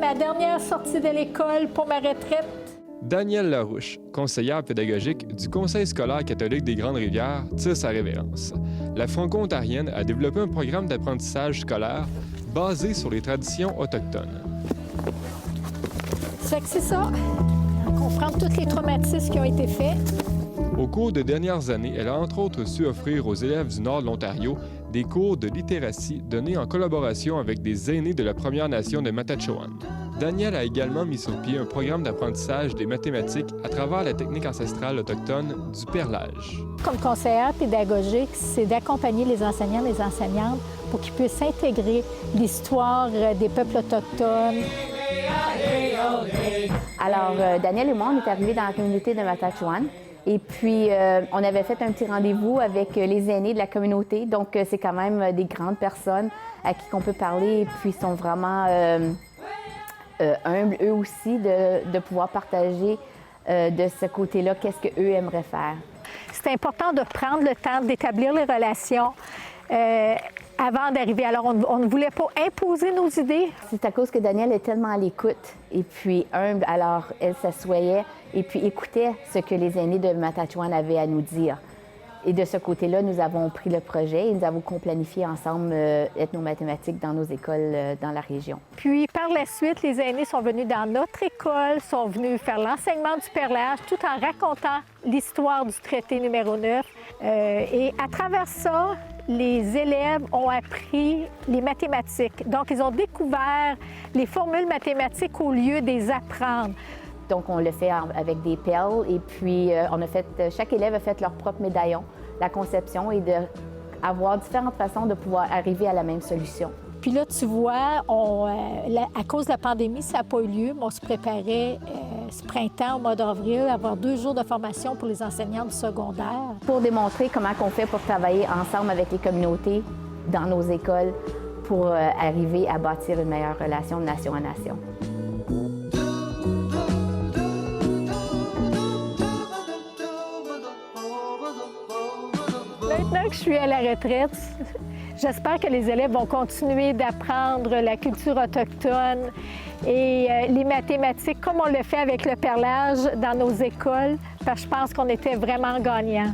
ma dernière sortie de l'école pour ma retraite. Danielle Larouche, conseillère pédagogique du Conseil scolaire catholique des Grandes-Rivières, tire sa révérence. La franco-ontarienne a développé un programme d'apprentissage scolaire basé sur les traditions autochtones. C'est ça. On comprend tous les traumatismes qui ont été faits. Au cours des dernières années, elle a entre autres su offrir aux élèves du nord de l'Ontario des cours de littératie donnés en collaboration avec des aînés de la Première Nation de Matachewan. Danielle a également mis sur pied un programme d'apprentissage des mathématiques à travers la technique ancestrale autochtone du perlage. Comme conseillère pédagogique, c'est d'accompagner les enseignants et les enseignantes pour qu'ils puissent intégrer l'histoire des peuples autochtones. Alors, Danielle et moi, on est arrivés dans la communauté de Matachewan. Et puis, on avait fait un petit rendez-vous avec les aînés de la communauté. Donc, c'est quand même des grandes personnes à qui on peut parler. Et puis, ils sont vraiment humbles, eux aussi, de pouvoir partager de ce côté-là, qu'est-ce qu'eux aimeraient faire. C'est important de prendre le temps d'établir les relations avant d'arriver. Alors, on ne voulait pas imposer nos idées. C'est à cause que Danielle est tellement à l'écoute et puis humble. Alors, elle s'assoyait et puis écoutait ce que les aînés de Matachewan avaient à nous dire. Et de ce côté-là, nous avons pris le projet et nous avons planifié ensemble ethnomathématiques dans nos écoles dans la région. Puis, par la suite, les aînés sont venus dans notre école, sont venus faire l'enseignement du perlage tout en racontant l'histoire du traité numéro 9. Et à travers ça, les élèves ont appris les mathématiques. Donc, ils ont découvert les formules mathématiques au lieu de les apprendre. Donc, on le fait avec des perles et puis chaque élève a fait leur propre médaillon, la conception et d'avoir différentes façons de pouvoir arriver à la même solution. Puis là, tu vois, à cause de la pandémie, ça n'a pas eu lieu, mais on se préparait ce printemps, au mois d'avril, à avoir 2 jours de formation pour les enseignants du secondaire. Pour démontrer comment on fait pour travailler ensemble avec les communautés dans nos écoles pour arriver à bâtir une meilleure relation de nation à nation. Maintenant que je suis à la retraite, j'espère que les élèves vont continuer d'apprendre la culture autochtone et les mathématiques comme on le fait avec le perlage dans nos écoles, parce que je pense qu'on était vraiment gagnants.